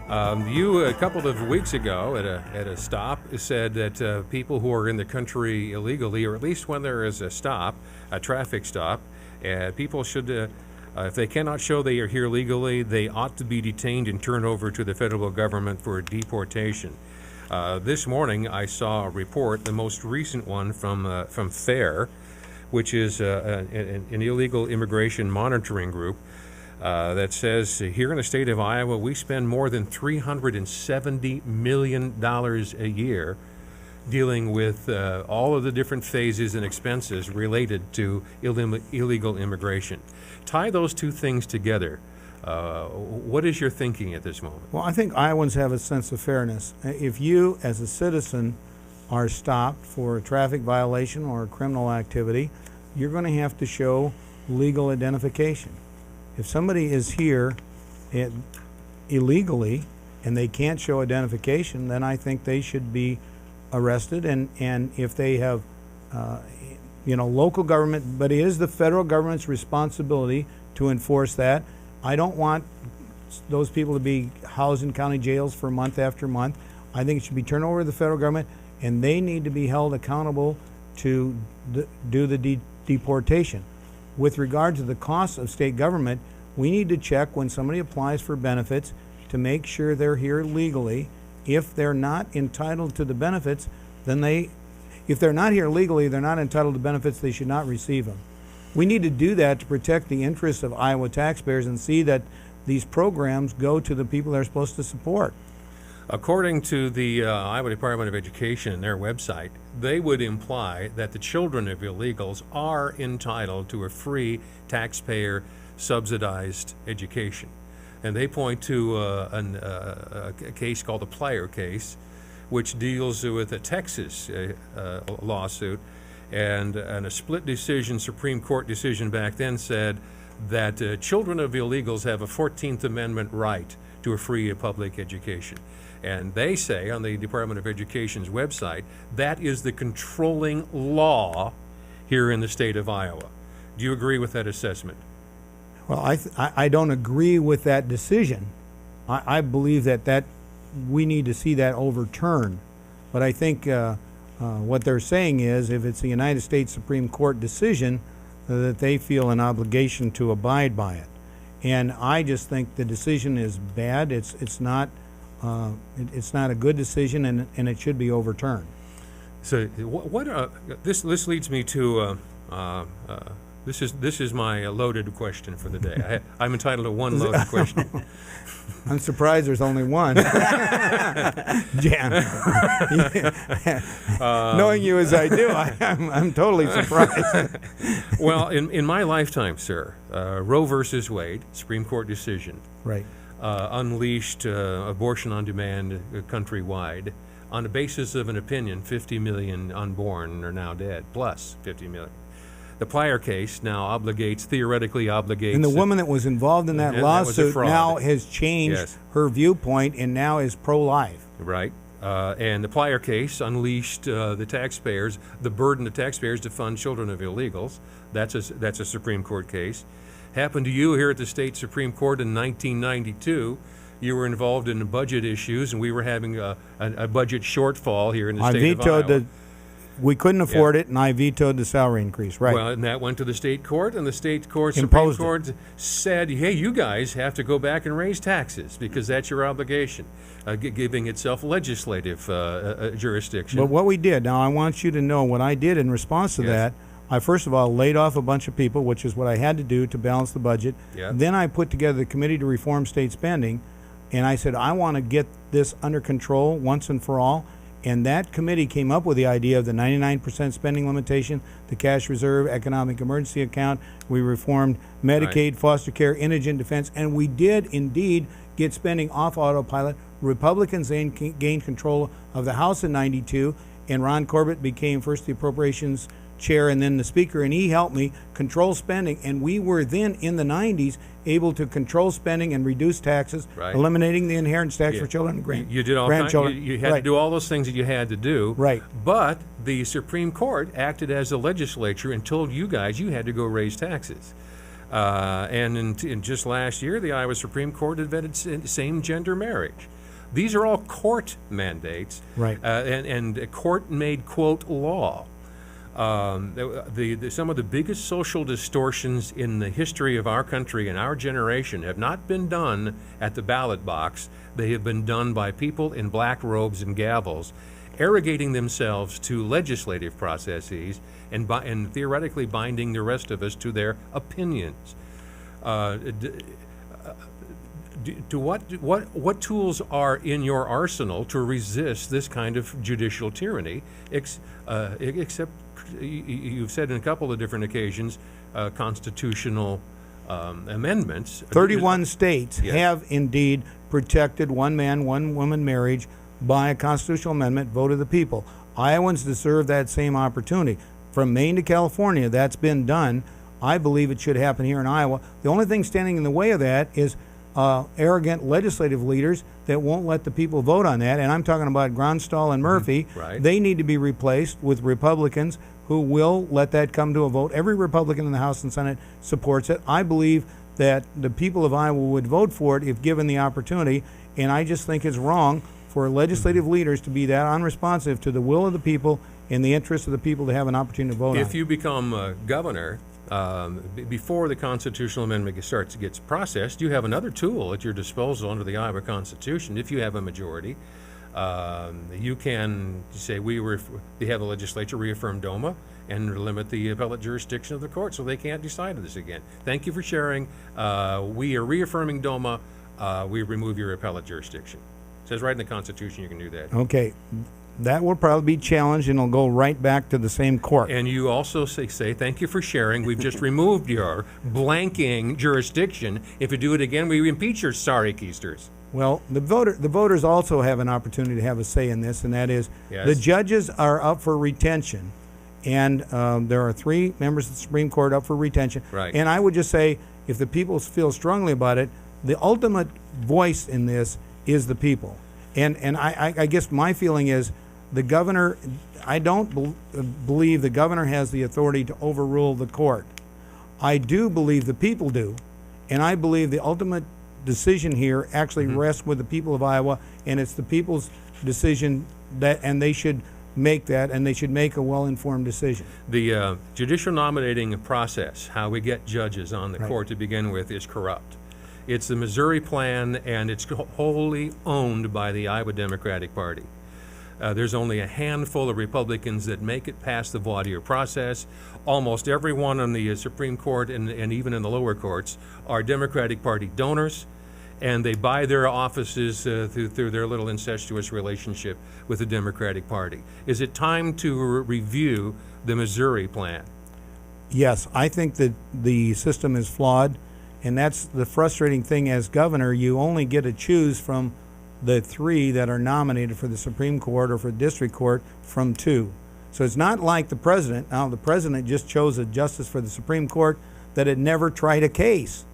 You, a couple of weeks ago at a stop, said that people who are in the country illegally, or at least when there is a stop, a traffic stop, people should, if they cannot show they are here legally, they ought to be detained and turned over to the federal government for deportation. This morning, I saw a report, the most recent one from FAIR, which is an illegal immigration monitoring group, that says here in the state of Iowa, we spend more than $370 million a year dealing with all of the different phases and expenses related to illegal immigration. Tie those two things together. What is your thinking at this moment? Well, I think Iowans have a sense of fairness. If you, as a citizen, are stopped for a traffic violation or a criminal activity, you're going to have to show legal identification. If somebody is here illegally and they can't show identification, then I think they should be arrested. And if they have, local government, but it is the federal government's responsibility to enforce that. I don't want those people to be housed in county jails for month after month. I think it should be turned over to the federal government, and they need to be held accountable to do the deportation. With regard to the costs of state government, we need to check when somebody applies for benefits to make sure they're here legally. If they're not entitled to the benefits, then if they're not here legally, they're not entitled to benefits, they should not receive them. We need to do that to protect the interests of Iowa taxpayers and see that these programs go to the people they're supposed to support. According to the Iowa Department of Education, their website, they would imply that the children of illegals are entitled to a free taxpayer subsidized education. And they point to a case called the Plyer case, which deals with a Texas lawsuit, and a split decision, Supreme Court decision back then said that children of illegals have a 14th Amendment right to a free public education. And they say on the Department of Education's website, that is the controlling law here in the state of Iowa. Do you agree with that assessment? Well, I don't agree with that decision. I believe that we need to see that overturned. But I think what they're saying is if it's a United States Supreme Court decision, that they feel an obligation to abide by it. And I just think the decision is bad. It's not a good decision, and it should be overturned. So this leads me to this is my loaded question for the day. I'm entitled to one loaded question. I'm surprised there's only one. Jan, knowing you as I do, I'm totally surprised. Well, in my lifetime, sir, Roe versus Wade, Supreme Court decision, right, unleashed abortion on demand countrywide. On the basis of an opinion, 50 million unborn are now dead, plus 50 million. The Plyer case now theoretically obligates... And the woman that was involved in that lawsuit now has changed her viewpoint and now is pro-life. Right. And the Plyer case unleashed the taxpayers, the burden of taxpayers to fund children of illegals. That's a Supreme Court case. Happened to you here at the state Supreme Court in 1992. You were involved in budget issues, and we were having a budget shortfall here in the state of Iowa. We couldn't afford it, and I vetoed the salary increase, right. Well, and that went to the state court, and the state court, Supreme Court, said, hey, you guys have to go back and raise taxes because that's your obligation, giving itself legislative jurisdiction. But what we did, now I want you to know what I did in response to that. I first of all laid off a bunch of people, which is what I had to do to balance the budget. Yeah. Then I put together the Committee to Reform State Spending, and I said, I want to get this under control once and for all. And that committee came up with the idea of the 99% spending limitation, the cash reserve, economic emergency account. We reformed Medicaid, foster care, indigent defense, and we did indeed get spending off autopilot. Republicans then gained control of the House in '92, and Ron Corbett became first the appropriations chair and then the speaker, and he helped me control spending. And we were then in the 90s able to control spending and reduce taxes, eliminating the inheritance tax for children and grandchildren. You did all you had to do all those things that you had to do. Right. But the Supreme Court acted as a legislature and told you guys you had to go raise taxes. And in just last year, the Iowa Supreme Court invented same-gender marriage. These are all court mandates, Right. And court-made, quote, law. Some of the biggest social distortions in the history of our country and our generation have not been done at the ballot box. They have been done by people in black robes and gavels, arrogating themselves to legislative processes and theoretically binding the rest of us to their opinions. What tools are in your arsenal to resist this kind of judicial tyranny, except you've said in a couple of different occasions, constitutional amendments. 31 states Yes. have indeed protected one man, one woman marriage by a constitutional amendment, vote of the people. Iowans deserve that same opportunity. From Maine to California, that's been done. I believe it should happen here in Iowa. The only thing standing in the way of that is arrogant legislative leaders that won't let the people vote on that. And I'm talking about Gronstal and Murphy. Right. They need to be replaced with Republicans who will let that come to a vote. Every Republican in the House and Senate supports it. I believe that the people of Iowa would vote for it if given the opportunity. And I just think it's wrong for legislative leaders to be that unresponsive to the will of the people and the interests of the people to have an opportunity to vote on it. If you become governor, before the constitutional amendment gets processed, you have another tool at your disposal under the Iowa Constitution. If you have a majority, you can say we have the legislature reaffirm DOMA and limit the appellate jurisdiction of the court, so they can't decide this again. Thank you for sharing. We are reaffirming DOMA. We remove your appellate jurisdiction. It says right in the Constitution you can do that. Okay. That will probably be challenged, and it'll go right back to the same court. And you also say thank you for sharing. We've just removed your blanking jurisdiction. If you do it again, we impeach your sorry keisters. Well, the voters also have an opportunity to have a say in this, and that is Yes. the judges are up for retention, and there are 3 members of the Supreme Court up for retention. Right. And I would just say, if the people feel strongly about it, the ultimate voice in this is the people. And I guess my feeling is the governor, I don't believe the governor has the authority to overrule the court. I do believe the people do, and I believe the ultimate decision here actually rests with the people of Iowa, and it's the people's decision and they should make that, and they should make a well-informed decision. The judicial nominating process, how we get judges on the Right. court to begin with, is corrupt. It's the Missouri plan, and it's wholly owned by the Iowa Democratic Party. There's only a handful of Republicans that make it past the voir dire process. Almost everyone on the Supreme Court and even in the lower courts are Democratic Party donors, and they buy their offices through their little incestuous relationship with the Democratic Party. Is it time to review the Missouri plan? Yes, I think that the system is flawed, and that's the frustrating thing as governor. You only get to choose from the 3 that are nominated for the Supreme Court or for district court from 2. So it's not like the president. Now, the president just chose a justice for the Supreme Court that had never tried a case.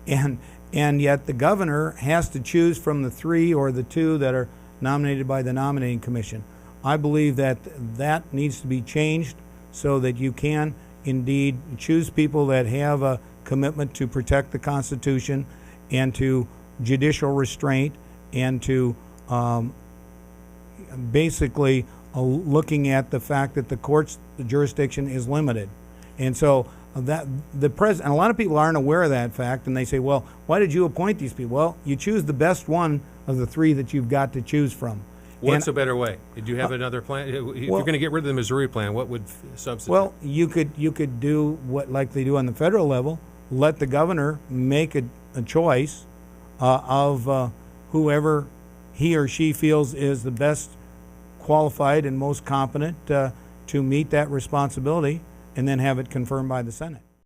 And yet the governor has to choose from the 3 or the 2 that are nominated by the nominating commission. I believe that needs to be changed so that you can indeed choose people that have a commitment to protect the Constitution and to judicial restraint and to basically looking at the fact that the court's jurisdiction is limited. And so that the president, a lot of people aren't aware of that fact, and they say, well, why did you appoint these people? Well, you choose the best one of the 3 that you've got to choose from. What's a better way? Do you have another plan? If you're going to get rid of the Missouri plan, what would substitute? Well, you could do what like they do on the federal level, let the governor make a choice of whoever he or she feels is the best qualified and most competent to meet that responsibility, and then have it confirmed by the Senate.